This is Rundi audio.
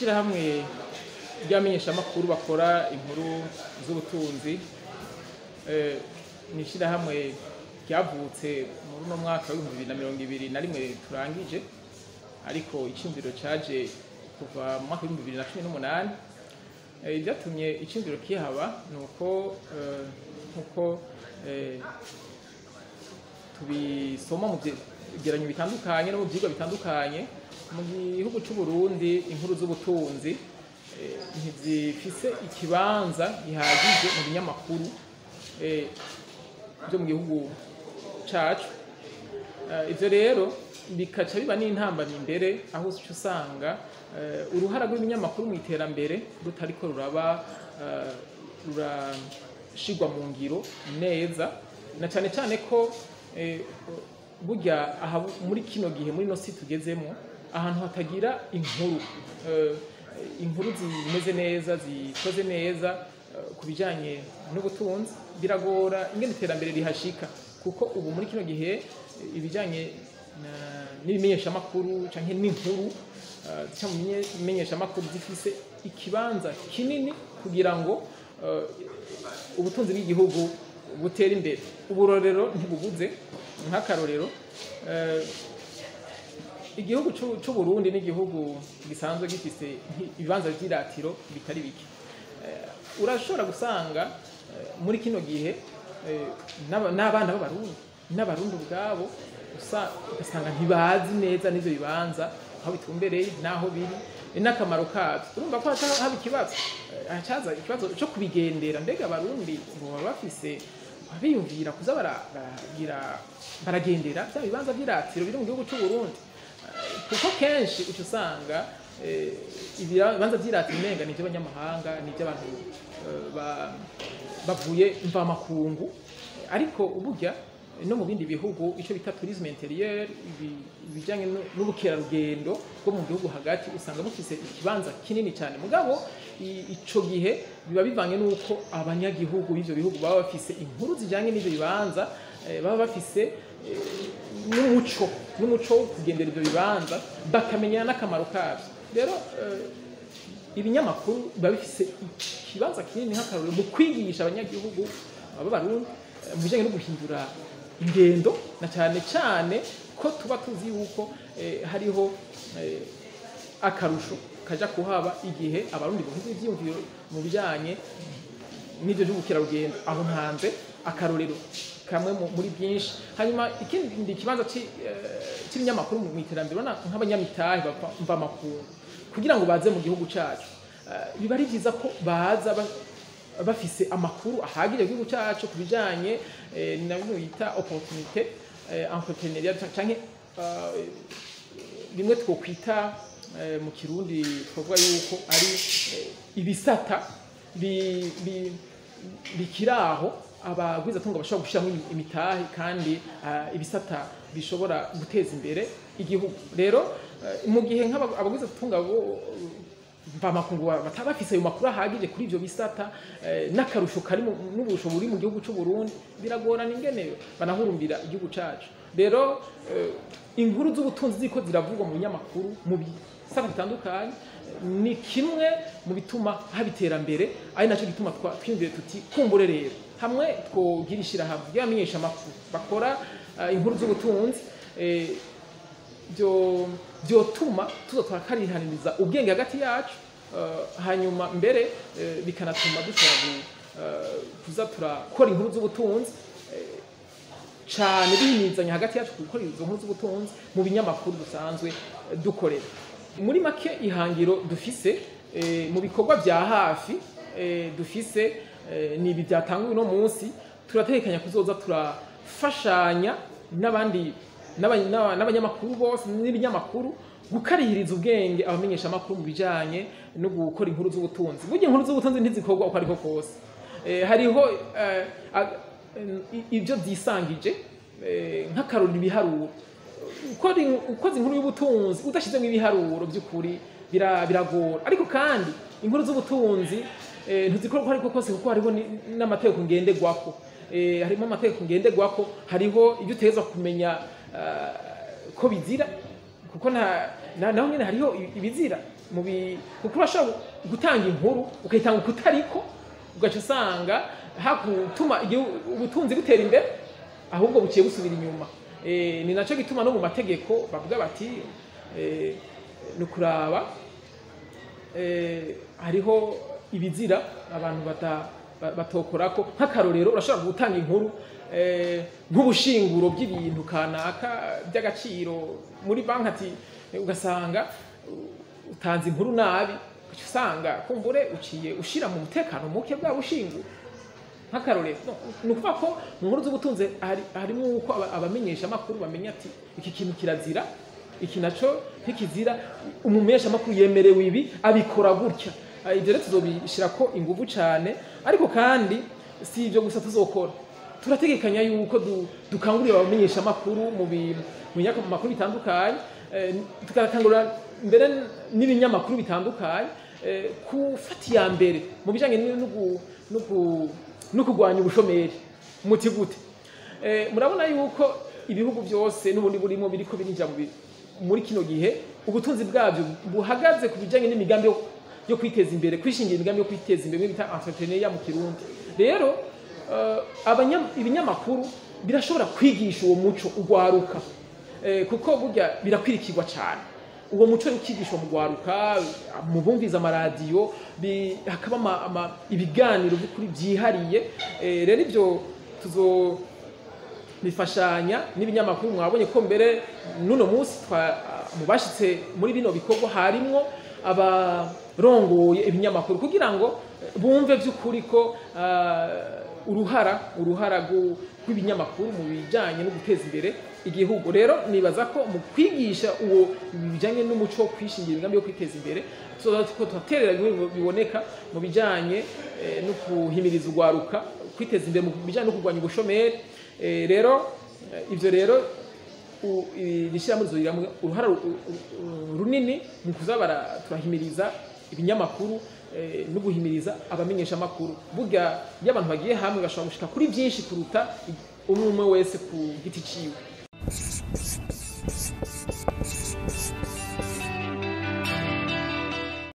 ishirahamwe ry'abamenyeshamakuru bakora inkuru z'ubutunzi ni ishirahamwe ryavutse muri uno mwaka wa 2021 turangije, ariko iciyumviro caje kuva mu mwaka wa 2018. Ibyatumye iciyumviro kihaba nuko nkuko tubisoma mu byegeranyo bitandukanye no mu byigwa bitandukanye mu gihugu cy'u Burundi, inkuru z'ubutunzi ntizifise ikibanza gihagije mu binyamakuru byo mu gihugu cacu. Ivyo rero bikaca biba n'intambamyi imbere, aho usanga uruhara rw'ibinyamakuru mu iterambere rutariko rurashigwa mu ngiro neza, na cane cane ko burya aha muri kino gihe muri no si tugezemo, ahantu hatagira inkuru zimeze neza, zikoze neza ku bijanye n'ubutunzi, biragora ingene iterambere rihashika, kuko ubu muri kino gihe ibijanye n'ibimenyeshamakuru canke n'inkuru imenyeshamakuru zifise ikibanza kinini kugira ngo ubutunzi bw'igihugu butera imbere. Uburorero ntibubuze, nk'akarorero igihugu c'u Burundi n'igihugu gisanzwe gifise ibibanza vy'iratiro bitari bike. Urashobora gusanga muri kino gihe n'abana n'abarundi ubwabo ugasanga ntibazi neza n'ivyo bibanza aho bitumbereye n'aho biri n'akamaro kabyo. Urumva ko haba ikibazo, hacaza ikibazo co kubigendera. Mbega abarundi baba bafise biyumvira kuza baragendera vya bibanza vy'iratiro biri mu gihugu c'u Burundi, kuko kenshi uca usanga ibibanza vy'iratiro umenga ni ivy'abanyamahanga, ni ivy'abantu bavuye mvamakungu. Ariko burya no mu bindi bihugu ico bita tourisme intérieur, ibijanye n'ubukerarugendo bwo mu gihugu hagati, usanga bufise ikibanza kinini cyane. Mugabo ico gihe biba bivanye n'uko abanyagihugu b'ivyo bihugu baba bafise inkuru zijanye n'ivyo bibanza, baba bafise n'umuco wo kugendera ivyo bibanza, bakamenya n'akamaro kabyo. Rero ibinyamakuru biba bifise ikibanza kinini nk'akarorero mu kwigisha abanyagihugu b'abarundi mu bijanye no guhindura ingendo, na cyane cyane ko tuba tuzi yuko hariho akarusho kaja kuhaba igihe abarundi bafite ivyiyumviro mu bijanye n'ivyo by'ubukerarugendo. Aho ntanze akarorero kamwe muri byinshi. Hanyuma ikindi kibanza cy'ibinyamakuru mu iterambere, nk'abanyamitahe bava makungu kugira ngo baze mu gihugu cacu, biba ari byiza ko baza bafise amakuru ahagije igihugu cacu ku bijanye nabyo bita opportunité entrepreneuriale, canke bimwe twokwita mu Kirundi twovuga yuko ari ibisata bikiraho abagwizatunga bashobora gushiramo imitahe, kandi ibisata bishobora guteza imbere igihugu. Rero mu gihe nk'abagwizatunga mvamakungu bataba bafise ayo makuru ahagije kuri ivyo bisata, n'akarusho kari n'ubusho buri mu gihugu c'u Burundi, biragorana ingene banahurumbira igihugu cacu. Rero inkuru z'ubutunzi ziko ziravugwa mu binyamakuru mu bisata bitandukanye, ni kimwe mu bituma haba iterambere, ari naco gituma twiyumvire tuti kumbure rero hamwe twogira ishirahamwe ry'abamenyeshamakuru bakora inkuru z'ubutunzi, vyotuma tuza turakarihaniriza ubwenge hagati yacu, hanyuma mbere bikanatuma dushobora kuza turakora inkuru z'ubutunzi cane binizanya hagati yacu, gukora izo nkuru z'ubutunzi mu binyamakuru dusanzwe dukorera. Muri make ihangiro dufise mu bikorwa vya hafi dufise ni ibi byatanguye uno munsi. Turatekanya kuzoza turafashanya n'abanyamakuru bose n'ibinyamakuru gukarihiriza ubwenge abamenyeshamakuru mu bijanye no gukora inkuru z'ubutunzi. Burya inkuru z'ubutunzi ntizikorwa uko ariko kose, hariho ibyo byisangije, nk'akarorero ibiharuro. Ukoze inkuru y'ubutunzi udashizemo ibiharuro by'ukuri biragora. Ariko kandi inkuru z'ubutunzi ntizikorwa ariko kose, kuko hariho n'amategeko ngenderwako. Harimo amategeko ngenderwako, hariho ibyo utezwa kumenya ko bizira, kuko naho nyene hariho ibizira kuko urashobora gutanga inkuru ukayitanga ukutariko ugaca usanga hakutuma ubutunzi butera imbere ahubwo buciye busubira inyuma. Ni naco gituma no mu mategeko bavuga bati ni kuraba hariho ibizira abantu batokorako. Nk'akarorero urashobora gutanga inkuru nk'ubushinguro bw'ibintu kanaka by'agaciro muri banki ati ugasanga utanze inkuru nabi ugaca usanga kumbure uciye ushira mu mutekano muke bwa bushinguro. Nk'akarorero ni ukuvuga ko mu nkuru z'ubutunzi harimo uko abamenyeshamakuru bamenya ati iki kintu kirazira, iki naco ntikizira, umumenyeshamakuru yemerewe ibi abikora gutya. Ibyo rero tuzobishirako inguvu cane, ariko kandi si ibyo gusa tuzokora. Turategekanya yuko dukangurira abamenyeshamakuru mu binyamakuru bitandukanye, tukatangurira mbere n'ibinyamakuru bitandukanye kufata iya mbere mu bijanye no kurwanya ubushomeri. Muti gute? Murabona yuko ibihugu byose n'ubundi burimo biriko birinjira muri kino gihe ubutunzi bwabyo buhagaze ku bijanye n'imigambi yo kwiteza imbere, kwishingira imigambi yo kwiteza imbere bita entrepreneuria mu Kirundi. Rero ibinyamakuru birashobora kwigisha uwo muco ugwaruka, kuko burya birakwirikirwa cyane. Uwo muco ukigishwa mu gwaruka, mu bumviza amaradiyo, hakaba ibiganiro bikuri byihariye. Rero ibyo bifashanya n'ibinyamakuru. Mwabonye ko mbere nuno munsi mu bashitse muri bino bikorwa harimwo abarongoye ibinyamakuru kugira ngo bumve by'ukuri ko uruhara rw'ibinyamakuru mu bijanye no guteza imbere igihugu. Rero nibaza ko mu kwigisha uwo bijanye n'umuco wo kwishingira imigambi yo kwiteza imbere tuzaterera biboneka mu bijanye no kuhimiriza ugwaruka kwiteza imbere, mu bijanye no kurwanya ubushomeri. Rero ivyo rero rishyirahamwe rizogiramwo uruhara runini mu kuza turahimiriza ibinyamakuru no guhimiriza abamenyeshamakuru. Burya iyo abantu bagiye hamwe bashobora gushika kuri byinshi kuruta umwe wese ku giti ciwe.